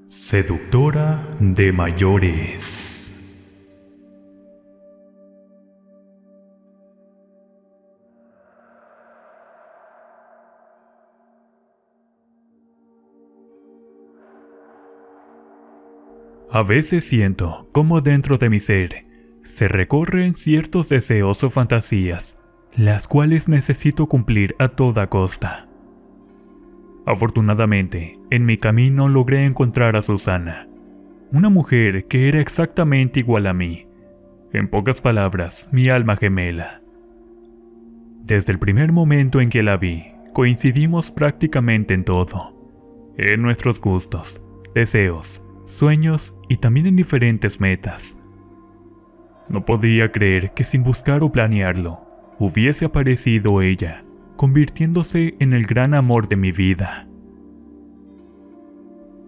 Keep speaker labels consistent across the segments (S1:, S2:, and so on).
S1: Seductora de mayores. A veces siento cómo dentro de mi ser se recorren ciertos deseos o fantasías, las cuales necesito cumplir a toda costa. Afortunadamente, en mi camino logré encontrar a Susana, una mujer que era exactamente igual a mí, en pocas palabras, mi alma gemela. Desde el primer momento en que la vi, coincidimos prácticamente en todo, en nuestros gustos, deseos, sueños y también en diferentes metas. No podía creer que sin buscar o planearlo, hubiese aparecido ella, convirtiéndose en el gran amor de mi vida.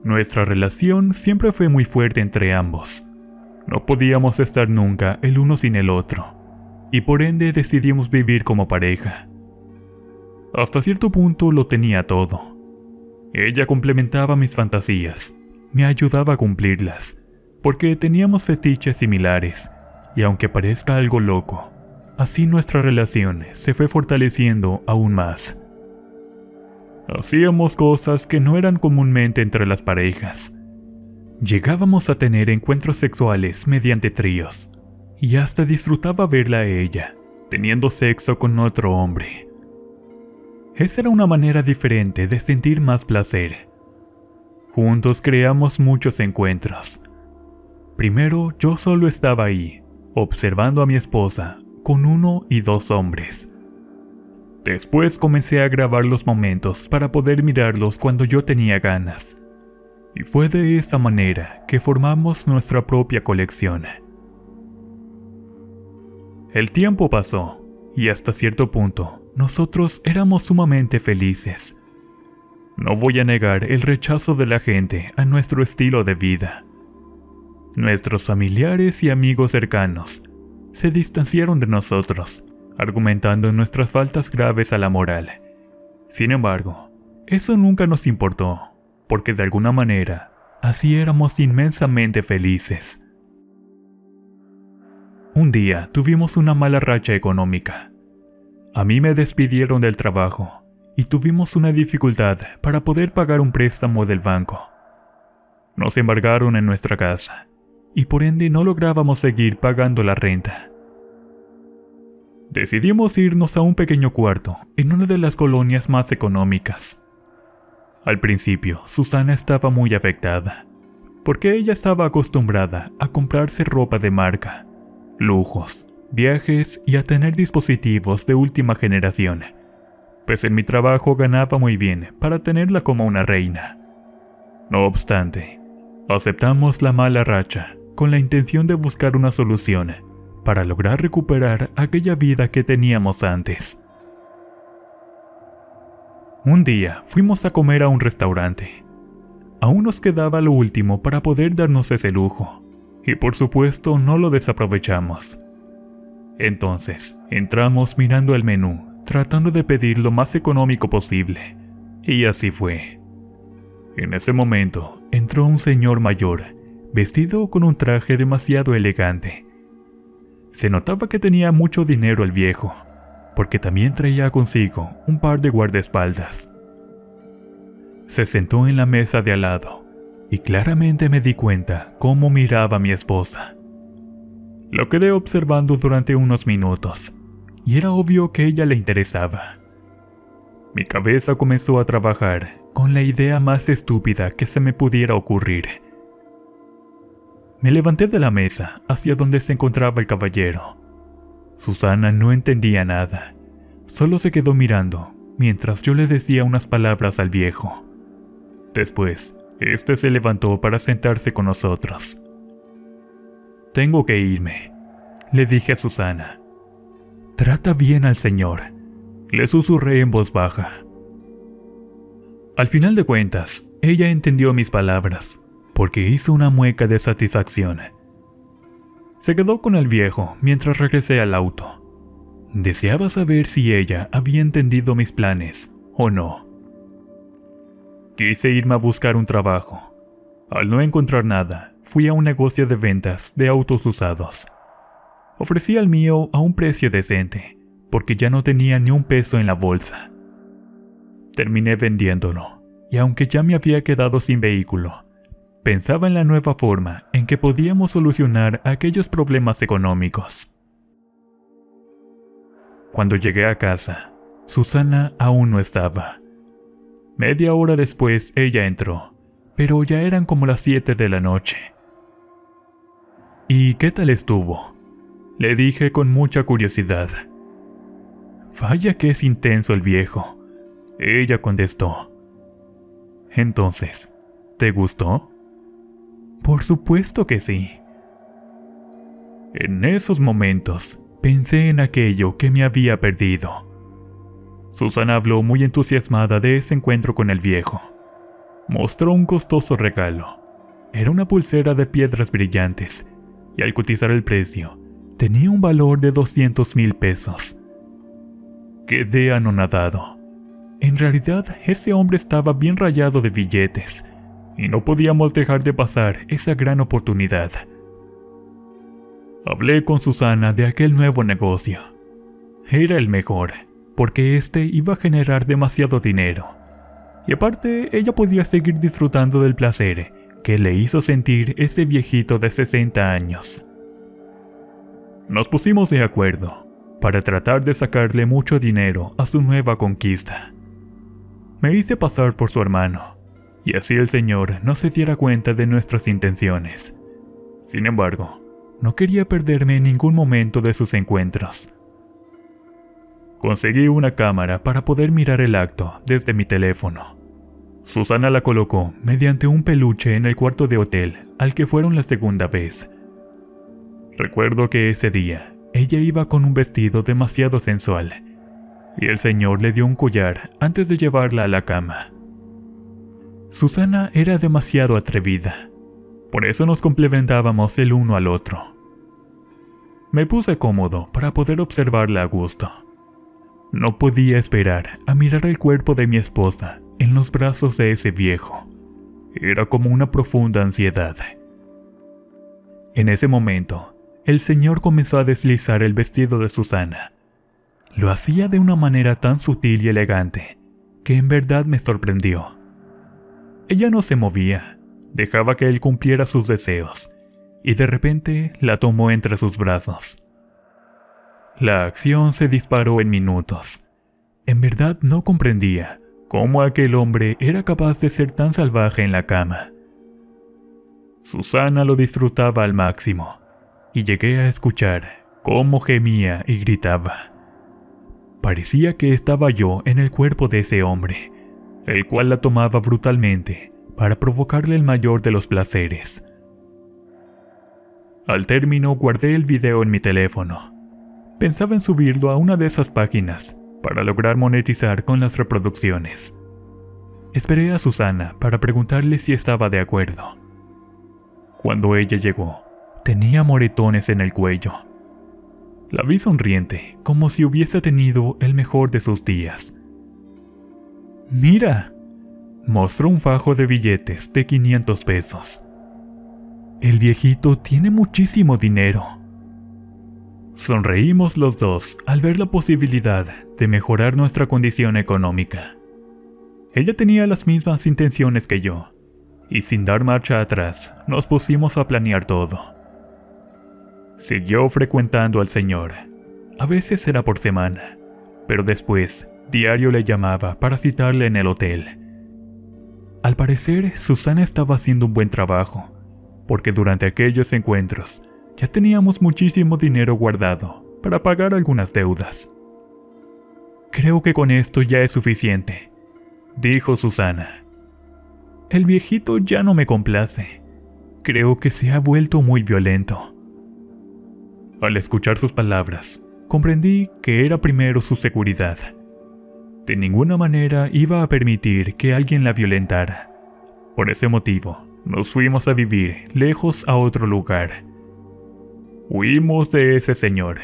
S1: Nuestra relación siempre fue muy fuerte entre ambos. No podíamos estar nunca el uno sin el otro, y por ende decidimos vivir como pareja. Hasta cierto punto lo tenía todo. Ella complementaba mis fantasías, me ayudaba a cumplirlas, porque teníamos fetiches similares, y aunque parezca algo loco, así nuestra relación se fue fortaleciendo aún más. Hacíamos cosas que no eran comúnmente entre las parejas. Llegábamos a tener encuentros sexuales mediante tríos, y hasta disfrutaba verla a ella, teniendo sexo con otro hombre. Esa era una manera diferente de sentir más placer. Juntos creamos muchos encuentros. Primero yo solo estaba ahí, observando a mi esposa, con 1 y 2 hombres. Después comencé a grabar los momentos para poder mirarlos cuando yo tenía ganas. Y fue de esta manera que formamos nuestra propia colección. El tiempo pasó, y hasta cierto punto, nosotros éramos sumamente felices. No voy a negar el rechazo de la gente a nuestro estilo de vida. Nuestros familiares y amigos cercanos se distanciaron de nosotros, argumentando nuestras faltas graves a la moral. Sin embargo, eso nunca nos importó, porque de alguna manera, así éramos inmensamente felices. Un día tuvimos una mala racha económica. A mí me despidieron del trabajo, y tuvimos una dificultad para poder pagar un préstamo del banco. Nos embargaron en nuestra casa, y por ende no lográbamos seguir pagando la renta. Decidimos irnos a un pequeño cuarto en una de las colonias más económicas. Al principio, Susana estaba muy afectada, porque ella estaba acostumbrada a comprarse ropa de marca, lujos, viajes y a tener dispositivos de última generación, pues en mi trabajo ganaba muy bien para tenerla como una reina. No obstante, aceptamos la mala racha con la intención de buscar una solución para lograr recuperar aquella vida que teníamos antes. Un día fuimos a comer a un restaurante. Aún nos quedaba lo último para poder darnos ese lujo, y por supuesto no lo desaprovechamos. Entonces, entramos mirando el menú, tratando de pedir lo más económico posible, y así fue. En ese momento, entró un señor mayor, vestido con un traje demasiado elegante. Se notaba que tenía mucho dinero el viejo, porque también traía consigo un par de guardaespaldas. Se sentó en la mesa de al lado, y claramente me di cuenta cómo miraba a mi esposa. Lo quedé observando durante unos minutos, y era obvio que ella le interesaba. Mi cabeza comenzó a trabajar con la idea más estúpida que se me pudiera ocurrir. Me levanté de la mesa hacia donde se encontraba el caballero. Susana no entendía nada, solo se quedó mirando mientras yo le decía unas palabras al viejo. Después, este se levantó para sentarse con nosotros. «Tengo que irme», le dije a Susana. «Trata bien al señor», le susurré en voz baja. Al final de cuentas, ella entendió mis palabras, porque hizo una mueca de satisfacción. Se quedó con el viejo mientras regresé al auto. Deseaba saber si ella había entendido mis planes o no. Quise irme a buscar un trabajo, Al no encontrar nada, fui a un negocio de ventas de autos usados. Ofrecí el mío a un precio decente, porque ya no tenía ni un peso en la bolsa. Terminé vendiéndolo, y aunque ya me había quedado sin vehículo, pensaba en la nueva forma en que podíamos solucionar aquellos problemas económicos. Cuando llegué a casa, Susana aún no estaba. Media hora después ella entró, pero ya eran como las 7 de la noche. ¿Y qué tal estuvo?, le dije con mucha curiosidad. Vaya que es intenso el viejo, ella contestó. Entonces, ¿te gustó? Por supuesto que sí. En esos momentos, pensé en aquello que me había perdido. Susana habló muy entusiasmada de ese encuentro con el viejo. Mostró un costoso regalo. Era una pulsera de piedras brillantes, y al cotizar el precio, tenía un valor de 200,000 pesos. Quedé anonadado. En realidad, ese hombre estaba bien rayado de billetes, y no podíamos dejar de pasar esa gran oportunidad. Hablé con Susana de aquel nuevo negocio. Era el mejor, porque este iba a generar demasiado dinero. Y aparte, ella podía seguir disfrutando del placer que le hizo sentir ese viejito de 60 años. Nos pusimos de acuerdo para tratar de sacarle mucho dinero a su nueva conquista. Me hice pasar por su hermano, y así el señor no se diera cuenta de nuestras intenciones. Sin embargo, no quería perderme en ningún momento de sus encuentros. Conseguí una cámara para poder mirar el acto desde mi teléfono. Susana la colocó mediante un peluche en el cuarto de hotel al que fueron la segunda vez. Recuerdo que ese día, ella iba con un vestido demasiado sensual, y el señor le dio un collar antes de llevarla a la cama. Susana era demasiado atrevida, por eso nos complementábamos el uno al otro. Me puse cómodo para poder observarla a gusto. No podía esperar a mirar el cuerpo de mi esposa en los brazos de ese viejo. Era como una profunda ansiedad. En ese momento, el señor comenzó a deslizar el vestido de Susana. Lo hacía de una manera tan sutil y elegante que en verdad me sorprendió. Ella no se movía, dejaba que él cumpliera sus deseos, y de repente la tomó entre sus brazos. La acción se disparó en minutos. En verdad no comprendía cómo aquel hombre era capaz de ser tan salvaje en la cama. Susana lo disfrutaba al máximo, y llegué a escuchar cómo gemía y gritaba. Parecía que estaba yo en el cuerpo de ese hombre, el cual la tomaba brutalmente para provocarle el mayor de los placeres. Al término guardé el video en mi teléfono. Pensaba en subirlo a una de esas páginas para lograr monetizar con las reproducciones. Esperé a Susana para preguntarle si estaba de acuerdo. Cuando ella llegó, tenía moretones en el cuello. La vi sonriente, como si hubiese tenido el mejor de sus días. «Mira», mostró un fajo de billetes de 500 pesos. «El viejito tiene muchísimo dinero». Sonreímos los dos al ver la posibilidad de mejorar nuestra condición económica. Ella tenía las mismas intenciones que yo, y sin dar marcha atrás, nos pusimos a planear todo. Siguió frecuentando al señor. A veces era por semana, pero después, diario le llamaba para citarle en el hotel. Al parecer, Susana estaba haciendo un buen trabajo, porque durante aquellos encuentros ya teníamos muchísimo dinero guardado para pagar algunas deudas. «Creo que con esto ya es suficiente», dijo Susana. «El viejito ya no me complace. Creo que se ha vuelto muy violento». Al escuchar sus palabras, comprendí que era primero su seguridad. De ninguna manera iba a permitir que alguien la violentara. Por ese motivo, nos fuimos a vivir lejos a otro lugar. Huimos de ese señor.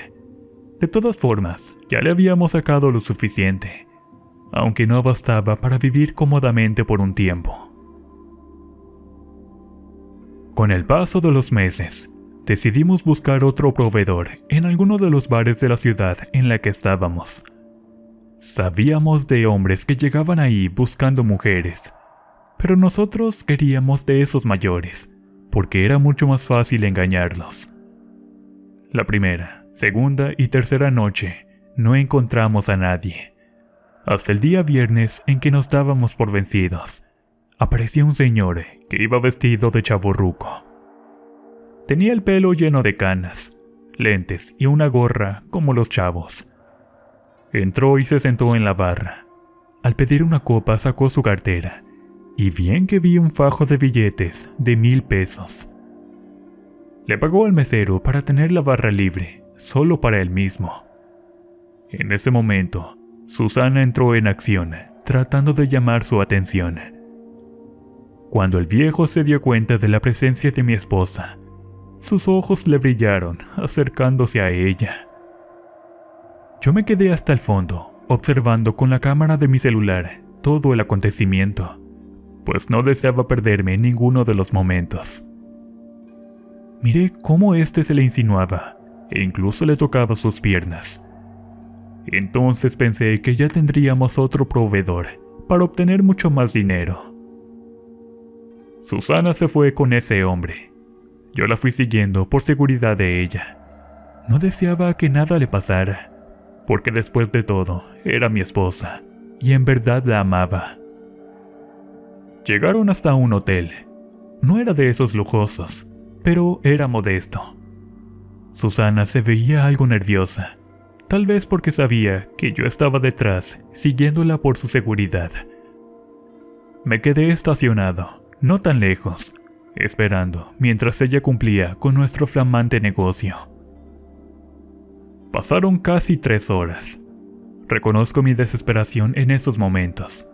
S1: De todas formas, ya le habíamos sacado lo suficiente, aunque no bastaba para vivir cómodamente por un tiempo. Con el paso de los meses, decidimos buscar otro proveedor en alguno de los bares de la ciudad en la que estábamos. Sabíamos de hombres que llegaban ahí buscando mujeres, pero nosotros queríamos de esos mayores, porque era mucho más fácil engañarlos. La primera, segunda y tercera noche no encontramos a nadie. Hasta el día viernes en que nos dábamos por vencidos, apareció un señor que iba vestido de chavorruco. Tenía el pelo lleno de canas, lentes y una gorra como los chavos. Entró y se sentó en la barra. Al pedir una copa sacó su cartera, y bien que vi un fajo de billetes de 1,000 pesos. Le pagó al mesero para tener la barra libre, solo para él mismo. En ese momento, Susana entró en acción, tratando de llamar su atención. Cuando el viejo se dio cuenta de la presencia de mi esposa, sus ojos le brillaron, acercándose a ella. Yo me quedé hasta el fondo, observando con la cámara de mi celular todo el acontecimiento, pues no deseaba perderme ninguno de los momentos. Miré cómo éste se le insinuaba, e incluso le tocaba sus piernas. Entonces pensé que ya tendríamos otro proveedor para obtener mucho más dinero. Susana se fue con ese hombre. Yo la fui siguiendo por seguridad de ella. No deseaba que nada le pasara, porque después de todo era mi esposa, y en verdad la amaba. Llegaron hasta un hotel. No era de esos lujosos, pero era modesto. Susana se veía algo nerviosa, tal vez porque sabía que yo estaba detrás, siguiéndola por su seguridad. Me quedé estacionado, no tan lejos, esperando mientras ella cumplía con nuestro flamante negocio. Pasaron casi 3 horas. Reconozco mi desesperación en esos momentos,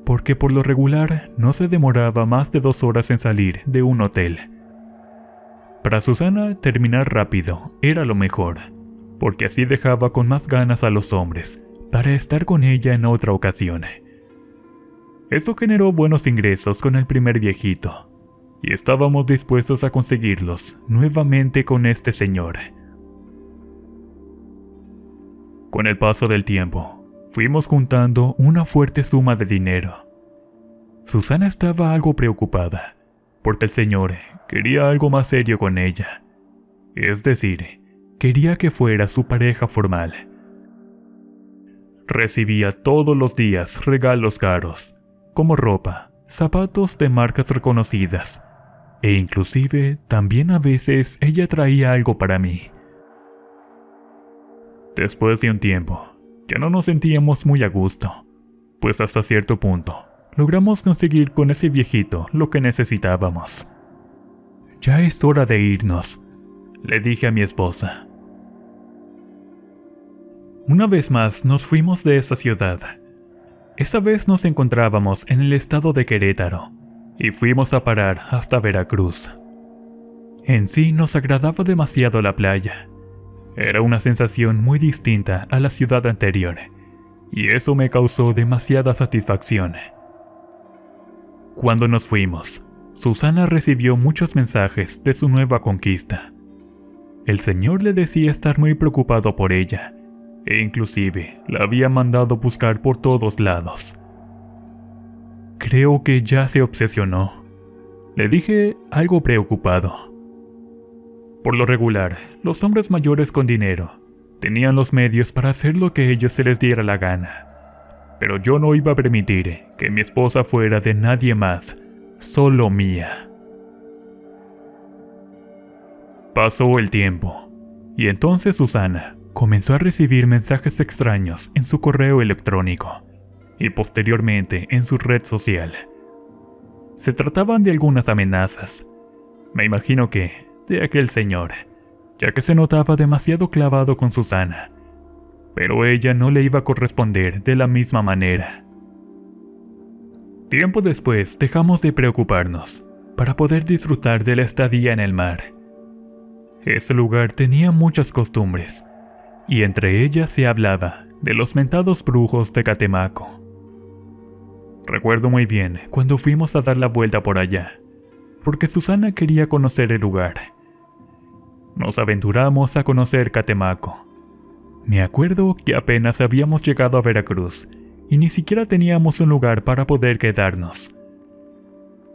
S1: porque por lo regular no se demoraba más de 2 horas en salir de un hotel. Para Susana, terminar rápido era lo mejor, porque así dejaba con más ganas a los hombres para estar con ella en otra ocasión. Eso generó buenos ingresos con el primer viejito, y estábamos dispuestos a conseguirlos nuevamente con este señor. Con el paso del tiempo, fuimos juntando una fuerte suma de dinero. Susana estaba algo preocupada, porque el señor quería algo más serio con ella. Es decir, quería que fuera su pareja formal. Recibía todos los días regalos caros, como ropa, zapatos de marcas reconocidas, e inclusive también a veces ella traía algo para mí. Después de un tiempo, ya no nos sentíamos muy a gusto, pues hasta cierto punto logramos conseguir con ese viejito lo que necesitábamos. «Ya es hora de irnos», le dije a mi esposa. Una vez más nos fuimos de esa ciudad. Esta vez nos encontrábamos en el estado de Querétaro, y fuimos a parar hasta Veracruz. En sí nos agradaba demasiado la playa. Era una sensación muy distinta a la ciudad anterior, y eso me causó demasiada satisfacción. Cuando nos fuimos, Susana recibió muchos mensajes de su nueva conquista. El señor le decía estar muy preocupado por ella, e inclusive la había mandado buscar por todos lados. Creo que ya se obsesionó, le dije algo preocupado. Por lo regular, los hombres mayores con dinero tenían los medios para hacer lo que ellos se les diera la gana. Pero yo no iba a permitir que mi esposa fuera de nadie más, solo mía. Pasó el tiempo, y entonces Susana comenzó a recibir mensajes extraños en su correo electrónico, y posteriormente en su red social. Se trataban de algunas amenazas. Me imagino que de aquel señor, ya que se notaba demasiado clavado con Susana, pero ella no le iba a corresponder de la misma manera. Tiempo después dejamos de preocuparnos para poder disfrutar de la estadía en el mar. Ese lugar tenía muchas costumbres, y entre ellas se hablaba de los mentados brujos de Catemaco. Recuerdo muy bien cuando fuimos a dar la vuelta por allá. porque Susana quería conocer el lugar. Nos aventuramos a conocer Catemaco. Me acuerdo que apenas habíamos llegado a Veracruz y ni siquiera teníamos un lugar para poder quedarnos.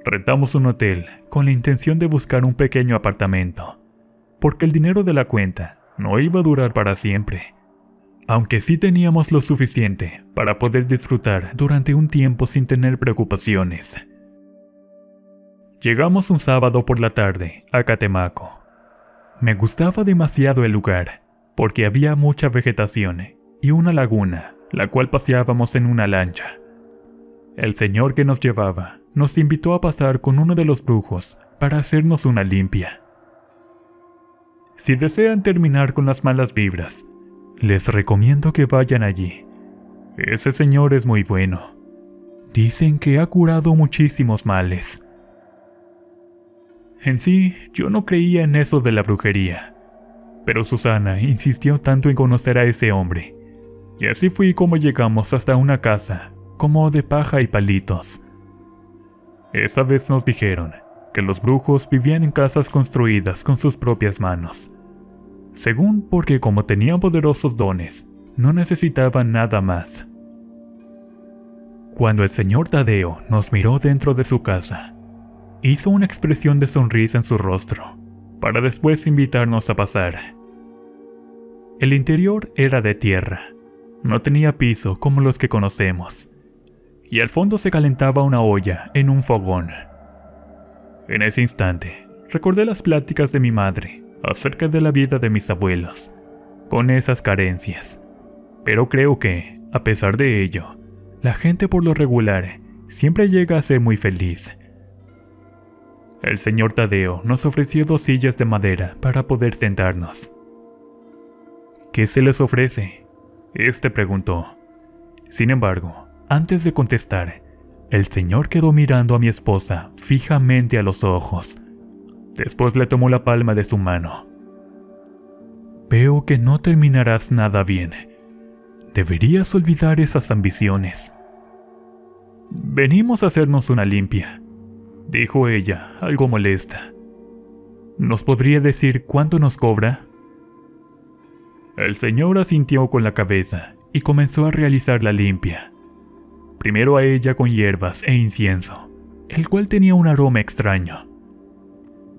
S1: Rentamos un hotel con la intención de buscar un pequeño apartamento, porque el dinero de la cuenta no iba a durar para siempre, aunque sí teníamos lo suficiente para poder disfrutar durante un tiempo sin tener preocupaciones. Llegamos un sábado por la tarde a Catemaco. Me gustaba demasiado el lugar, porque había mucha vegetación y una laguna, la cual paseábamos en una lancha. El señor que nos llevaba nos invitó a pasar con uno de los brujos para hacernos una limpia. Si desean terminar con las malas vibras, les recomiendo que vayan allí. Ese señor es muy bueno. Dicen que ha curado muchísimos males. En sí, yo no creía en eso de la brujería, pero Susana insistió tanto en conocer a ese hombre, y así fui como llegamos hasta una casa, como de paja y palitos. Esa vez nos dijeron que los brujos vivían en casas construidas con sus propias manos, según porque como tenían poderosos dones, no necesitaban nada más. Cuando el señor Tadeo nos miró dentro de su casa, hizo una expresión de sonrisa en su rostro, para después invitarnos a pasar. El interior era de tierra, no tenía piso como los que conocemos, y al fondo se calentaba una olla en un fogón. En ese instante, recordé las pláticas de mi madre acerca de la vida de mis abuelos, con esas carencias. Pero creo que, a pesar de ello, la gente por lo regular siempre llega a ser muy feliz. El señor Tadeo nos ofreció 2 sillas de madera para poder sentarnos. ¿Qué se les ofrece?, este preguntó. Sin embargo, antes de contestar, el señor quedó mirando a mi esposa fijamente a los ojos. Después le tomó la palma de su mano. Veo que no terminarás nada bien. Deberías olvidar esas ambiciones. Venimos a hacernos una limpia, dijo ella, algo molesta. ¿Nos podría decir cuánto nos cobra? El señor asintió con la cabeza y comenzó a realizar la limpia. Primero a ella con hierbas e incienso, el cual tenía un aroma extraño.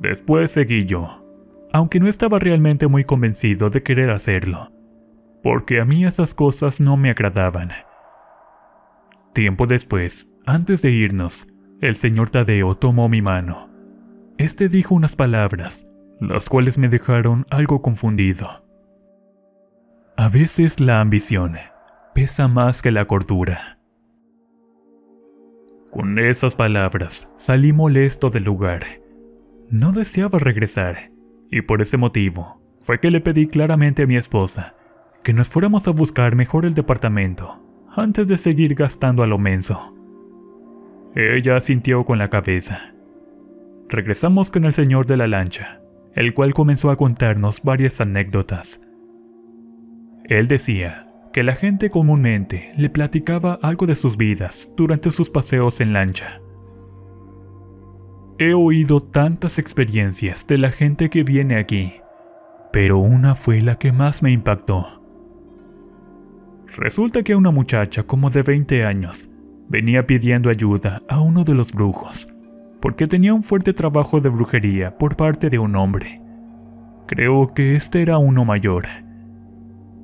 S1: Después seguí yo, aunque no estaba realmente muy convencido de querer hacerlo, porque a mí esas cosas no me agradaban. Tiempo después, antes de irnos, el señor Tadeo tomó mi mano. Este dijo unas palabras, las cuales me dejaron algo confundido. A veces la ambición pesa más que la cordura. Con esas palabras salí molesto del lugar. No deseaba regresar, y por ese motivo fue que le pedí claramente a mi esposa que nos fuéramos a buscar mejor el departamento antes de seguir gastando a lo menso. Ella asintió con la cabeza. Regresamos con el señor de la lancha, el cual comenzó a contarnos varias anécdotas. Él decía que la gente comúnmente le platicaba algo de sus vidas durante sus paseos en lancha. He oído tantas experiencias de la gente que viene aquí, pero una fue la que más me impactó. Resulta que una muchacha como de 20 años venía pidiendo ayuda a uno de los brujos, porque tenía un fuerte trabajo de brujería por parte de un hombre. Creo que este era uno mayor.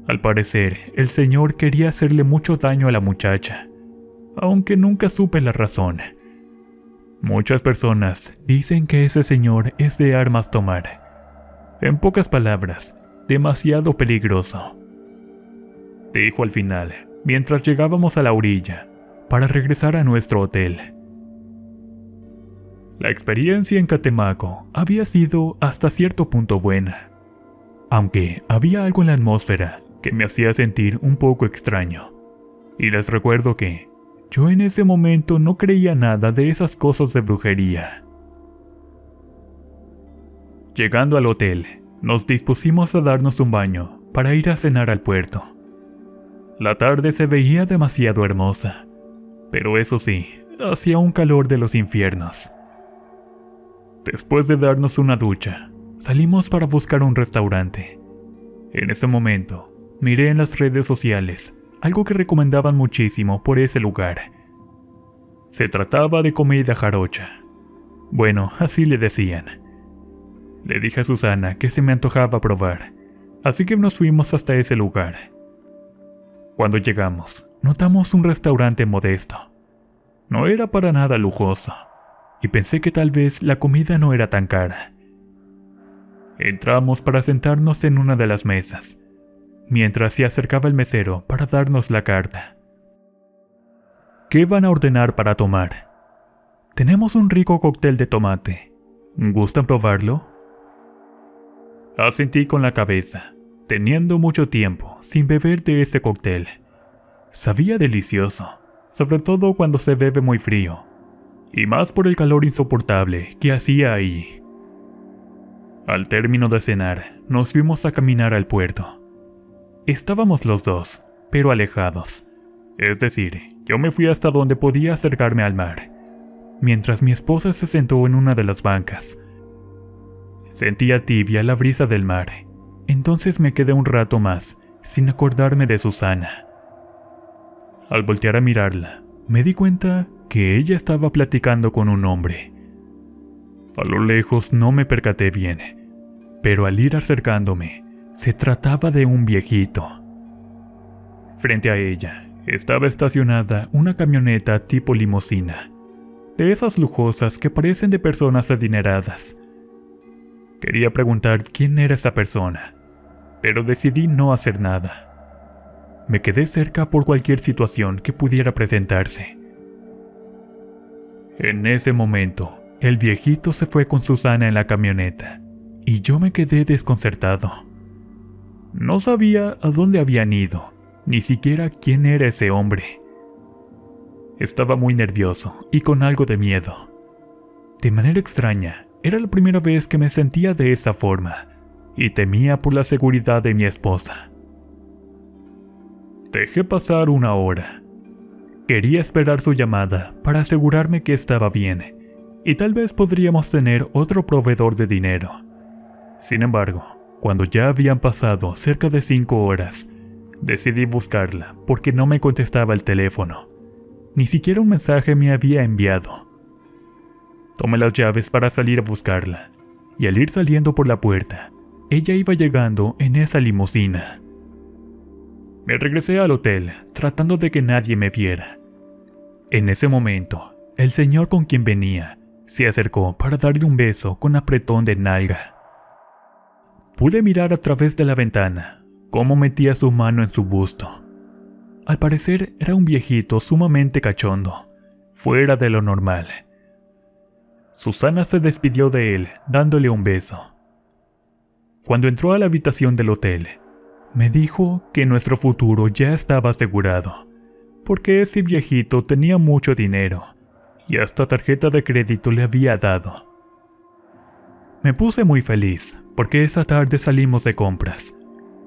S1: Al parecer, el señor quería hacerle mucho daño a la muchacha, aunque nunca supe la razón. Muchas personas dicen que ese señor es de armas tomar. En pocas palabras, demasiado peligroso, dijo al final, mientras llegábamos a la orilla, para regresar a nuestro hotel. La experiencia en Catemaco había sido hasta cierto punto buena, aunque había algo en la atmósfera que me hacía sentir un poco extraño. Y les recuerdo que yo en ese momento no creía nada de esas cosas de brujería. Llegando al hotel, nos dispusimos a darnos un baño para ir a cenar al puerto. La tarde se veía demasiado hermosa, pero eso sí, hacía un calor de los infiernos. Después de darnos una ducha, salimos para buscar un restaurante. En ese momento, miré en las redes sociales algo que recomendaban muchísimo por ese lugar. Se trataba de comida jarocha. Bueno, así le decían. Le dije a Susana que se me antojaba probar, así que nos fuimos hasta ese lugar. Cuando llegamos, notamos un restaurante modesto. No era para nada lujoso, y pensé que tal vez la comida no era tan cara. Entramos para sentarnos en una de las mesas, mientras se acercaba el mesero para darnos la carta. ¿Qué van a ordenar para tomar? Tenemos un rico cóctel de tomate. ¿Gustan probarlo? Asentí con la cabeza, teniendo mucho tiempo sin beber de ese cóctel. Sabía delicioso, sobre todo cuando se bebe muy frío, y más por el calor insoportable que hacía ahí. Al término de cenar, nos fuimos a caminar al puerto. Estábamos los dos, pero alejados. Es decir, yo me fui hasta donde podía acercarme al mar, mientras mi esposa se sentó en una de las bancas. Sentía tibia la brisa del mar, entonces me quedé un rato más, sin acordarme de Susana. Al voltear a mirarla, me di cuenta que ella estaba platicando con un hombre. A lo lejos no me percaté bien, pero al ir acercándome, se trataba de un viejito. Frente a ella, estaba estacionada una camioneta tipo limusina, de esas lujosas que parecen de personas adineradas. Quería preguntar quién era esa persona, pero decidí no hacer nada. Me quedé cerca por cualquier situación que pudiera presentarse. En ese momento, el viejito se fue con Susana en la camioneta, y yo me quedé desconcertado. No sabía a dónde habían ido, ni siquiera quién era ese hombre. Estaba muy nervioso y con algo de miedo. De manera extraña, era la primera vez que me sentía de esa forma, y temía por la seguridad de mi esposa. Dejé pasar una hora. Quería esperar su llamada para asegurarme que estaba bien, y tal vez podríamos tener otro proveedor de dinero. Sin embargo, cuando ya habían pasado cerca de 5 horas, decidí buscarla porque no me contestaba el teléfono. Ni siquiera un mensaje me había enviado. Tomé las llaves para salir a buscarla, y al ir saliendo por la puerta, ella iba llegando en esa limusina. Me regresé al hotel, tratando de que nadie me viera. En ese momento, el señor con quien venía se acercó para darle un beso con apretón de nalga. Pude mirar a través de la ventana cómo metía su mano en su busto. Al parecer era un viejito sumamente cachondo, fuera de lo normal. Susana se despidió de él dándole un beso. Cuando entró a la habitación del hotel, me dijo que nuestro futuro ya estaba asegurado, porque ese viejito tenía mucho dinero y hasta tarjeta de crédito le había dado. Me puse muy feliz porque esa tarde salimos de compras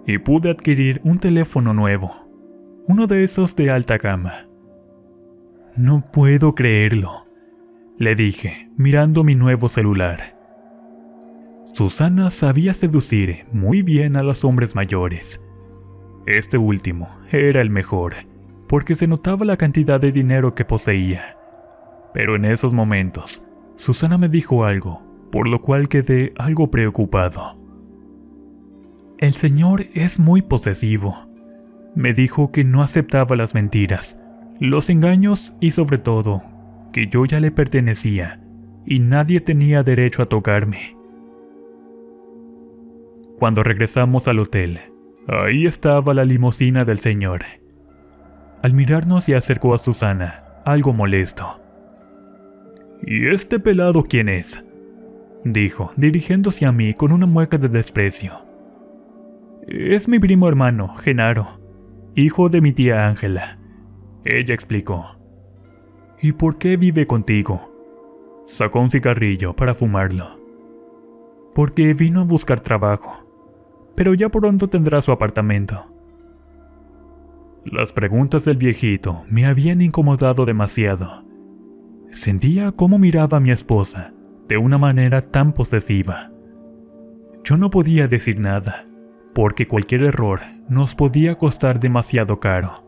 S1: y pude adquirir un teléfono nuevo, uno de esos de alta gama. No puedo creerlo, le dije, mirando mi nuevo celular. Susana sabía seducir muy bien a los hombres mayores. Este último era el mejor, porque se notaba la cantidad de dinero que poseía. Pero en esos momentos, Susana me dijo algo, por lo cual quedé algo preocupado. El señor es muy posesivo. Me dijo que no aceptaba las mentiras, los engaños y sobre todo, que yo ya le pertenecía y nadie tenía derecho a tocarme. Cuando regresamos al hotel, ahí estaba la limusina del señor. Al mirarnos se acercó a Susana, algo molesto. ¿Y este pelado quién es?, dijo, dirigiéndose a mí con una mueca de desprecio. Es mi primo hermano, Genaro, hijo de mi tía Ángela, ella explicó. ¿Y por qué vive contigo? Sacó un cigarrillo para fumarlo. Porque vino a buscar trabajo, pero ya pronto tendrá su apartamento. Las preguntas del viejito me habían incomodado demasiado. Sentía cómo miraba a mi esposa de una manera tan posesiva. Yo no podía decir nada, porque cualquier error nos podía costar demasiado caro.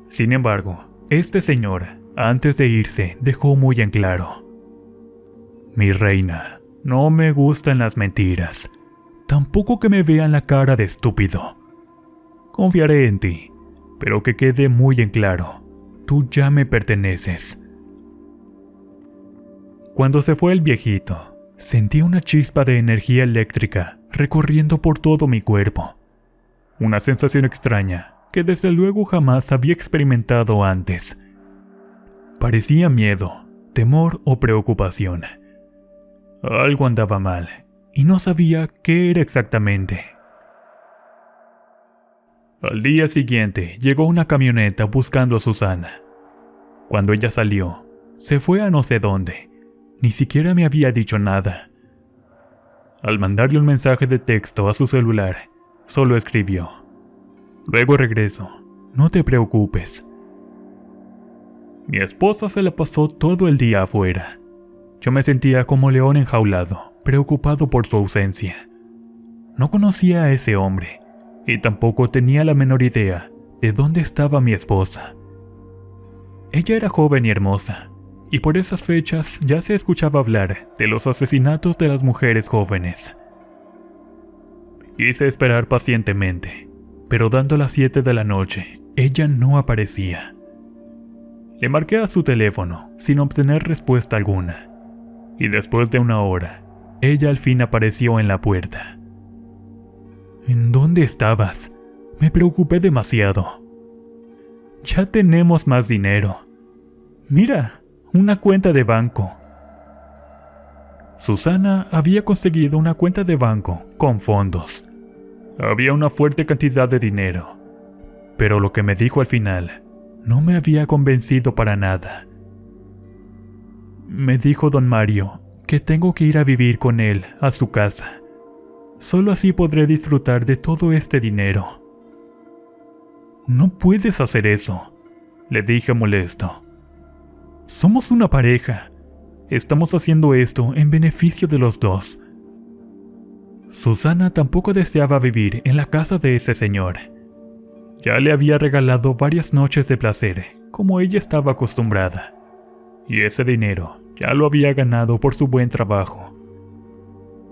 S1: Sin embargo, este señor, antes de irse, dejó muy en claro: mi reina, no me gustan las mentiras, tampoco que me vean la cara de estúpido. Confiaré en ti, pero que quede muy en claro, tú ya me perteneces. Cuando se fue el viejito, sentí una chispa de energía eléctrica recorriendo por todo mi cuerpo. Una sensación extraña que desde luego jamás había experimentado antes. Parecía miedo, temor o preocupación. Algo andaba mal, y no sabía qué era exactamente. Al día siguiente llegó una camioneta buscando a Susana. Cuando ella salió, se fue a no sé dónde. Ni siquiera me había dicho nada. Al mandarle un mensaje de texto a su celular, solo escribió: luego regreso, no te preocupes. Mi esposa se la pasó todo el día afuera. Yo me sentía como león enjaulado, preocupado por su ausencia. No conocía a ese hombre, y tampoco tenía la menor idea de dónde estaba mi esposa. Ella era joven y hermosa, y por esas fechas ya se escuchaba hablar de los asesinatos de las mujeres jóvenes. Quise esperar pacientemente, pero dando las 7 de la noche, ella no aparecía. Le marqué a su teléfono sin obtener respuesta alguna, y después de una hora, ella al fin apareció en la puerta. ¿En dónde estabas? Me preocupé demasiado. Ya tenemos más dinero. Mira, una cuenta de banco. Susana había conseguido una cuenta de banco con fondos. Había una fuerte cantidad de dinero, pero lo que me dijo al final no me había convencido para nada. Me dijo don Mario que tengo que ir a vivir con él a su casa. Solo así podré disfrutar de todo este dinero. No puedes hacer eso, le dije molesto. Somos una pareja. Estamos haciendo esto en beneficio de los dos. Susana tampoco deseaba vivir en la casa de ese señor. Ya le había regalado varias noches de placer, como ella estaba acostumbrada. Y ese dinero ya lo había ganado por su buen trabajo.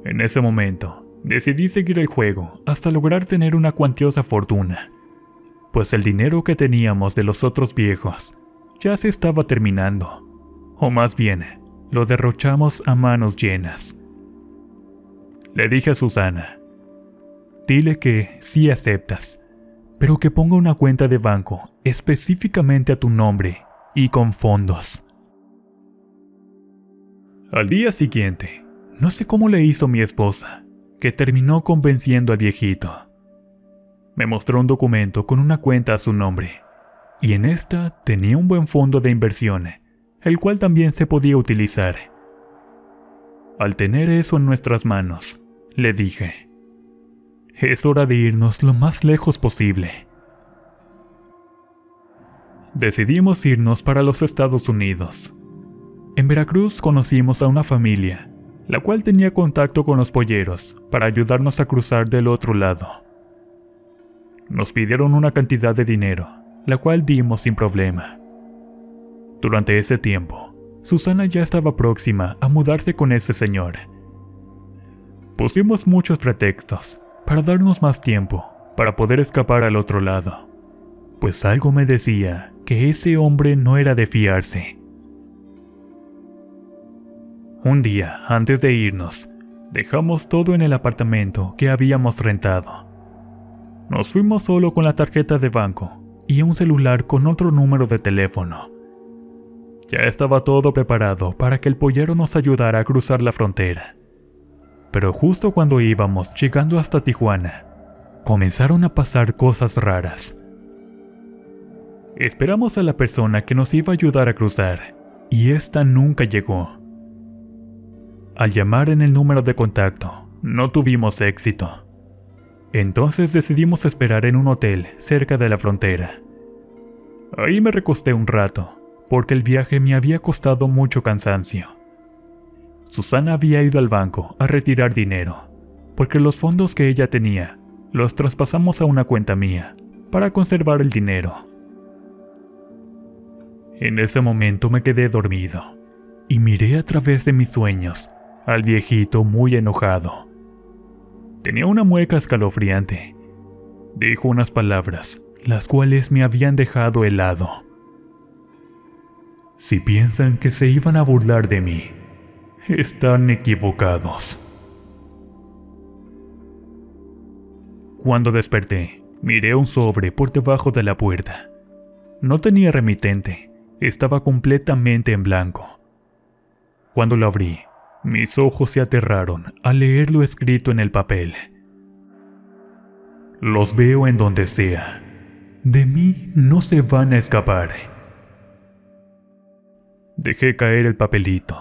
S1: En ese momento, decidí seguir el juego hasta lograr tener una cuantiosa fortuna, pues el dinero que teníamos de los otros viejos ya se estaba terminando, o más bien, lo derrochamos a manos llenas. Le dije a Susana: dile que sí aceptas, pero que ponga una cuenta de banco específicamente a tu nombre y con fondos. Al día siguiente, no sé cómo le hizo mi esposa, que terminó convenciendo al viejito. Me mostró un documento con una cuenta a su nombre, y en esta tenía un buen fondo de inversión, el cual también se podía utilizar. Al tener eso en nuestras manos, le dije: es hora de irnos lo más lejos posible. Decidimos irnos para los Estados Unidos. En Veracruz conocimos a una familia, la cual tenía contacto con los polleros para ayudarnos a cruzar del otro lado. Nos pidieron una cantidad de dinero, la cual dimos sin problema. Durante ese tiempo, Susana ya estaba próxima a mudarse con ese señor. Pusimos muchos pretextos para darnos más tiempo, para poder escapar al otro lado, pues algo me decía que ese hombre no era de fiarse. Un día, antes de irnos, dejamos todo en el apartamento que habíamos rentado. Nos fuimos solo con la tarjeta de banco y un celular con otro número de teléfono. Ya estaba todo preparado para que el pollero nos ayudara a cruzar la frontera. Pero justo cuando íbamos llegando hasta Tijuana, comenzaron a pasar cosas raras. Esperamos a la persona que nos iba a ayudar a cruzar, y esta nunca llegó. Al llamar en el número de contacto, no tuvimos éxito. Entonces decidimos esperar en un hotel cerca de la frontera. Ahí me recosté un rato, porque el viaje me había costado mucho cansancio. Susana había ido al banco a retirar dinero, porque los fondos que ella tenía los traspasamos a una cuenta mía para conservar el dinero. En ese momento me quedé dormido y miré a través de mis sueños al viejito muy enojado. Tenía una mueca escalofriante. Dijo unas palabras, las cuales me habían dejado helado. Si piensan que se iban a burlar de mí, están equivocados. Cuando desperté, miré un sobre por debajo de la puerta. No tenía remitente, estaba completamente en blanco. Cuando lo abrí, mis ojos se aterraron al leer lo escrito en el papel. Los veo en donde sea. De mí no se van a escapar. Dejé caer el papelito,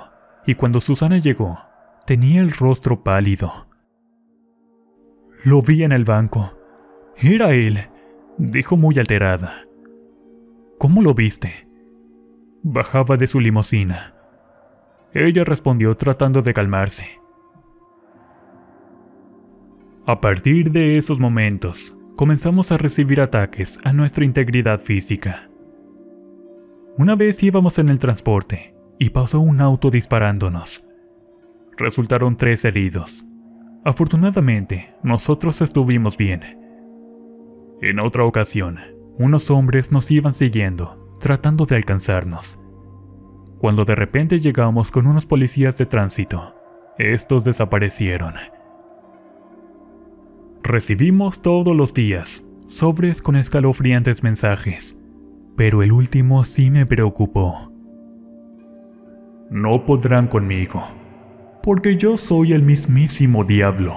S1: y cuando Susana llegó, tenía el rostro pálido. Lo vi en el banco. Era él, dijo muy alterada. ¿Cómo lo viste? Bajaba de su limusina. Ella respondió tratando de calmarse. A partir de esos momentos, comenzamos a recibir ataques a nuestra integridad física. Una vez íbamos en el transporte y pasó un auto disparándonos. Resultaron 3 heridos. Afortunadamente, nosotros estuvimos bien. En otra ocasión, unos hombres nos iban siguiendo, tratando de alcanzarnos. Cuando de repente llegamos con unos policías de tránsito, estos desaparecieron. Recibimos todos los días sobres con escalofriantes mensajes, pero el último sí me preocupó. No podrán conmigo, porque yo soy el mismísimo diablo.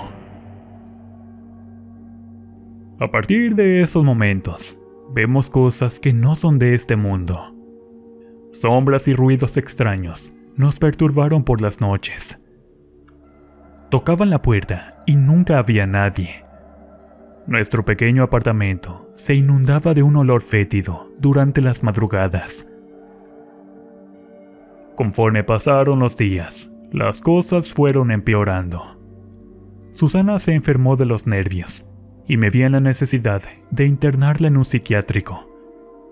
S1: A partir de esos momentos, vemos cosas que no son de este mundo. Sombras y ruidos extraños nos perturbaron por las noches. Tocaban la puerta y nunca había nadie. Nuestro pequeño apartamento se inundaba de un olor fétido durante las madrugadas. Conforme pasaron los días, las cosas fueron empeorando. Susana se enfermó de los nervios y me vi en la necesidad de internarla en un psiquiátrico,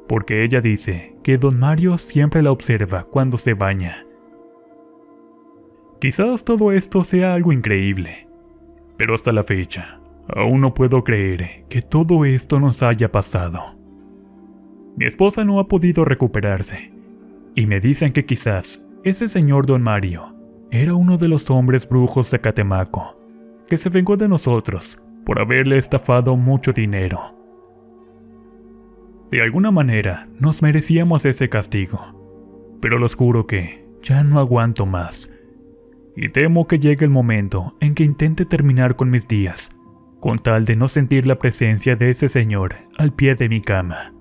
S1: porque ella dice que don Mario siempre la observa cuando se baña. Quizás todo esto sea algo increíble, pero hasta la fecha, aún no puedo creer que todo esto nos haya pasado. Mi esposa no ha podido recuperarse, y me dicen que quizás ese señor don Mario era uno de los hombres brujos de Catemaco, que se vengó de nosotros por haberle estafado mucho dinero. De alguna manera nos merecíamos ese castigo, pero los juro que ya no aguanto más, y temo que llegue el momento en que intente terminar con mis días, con tal de no sentir la presencia de ese señor al pie de mi cama,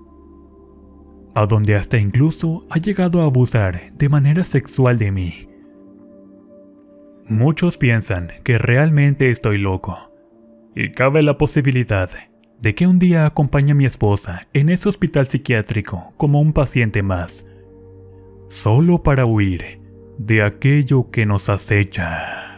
S1: a donde hasta incluso ha llegado a abusar de manera sexual de mí. Muchos piensan que realmente estoy loco, y cabe la posibilidad de que un día acompañe a mi esposa en ese hospital psiquiátrico como un paciente más, solo para huir de aquello que nos acecha.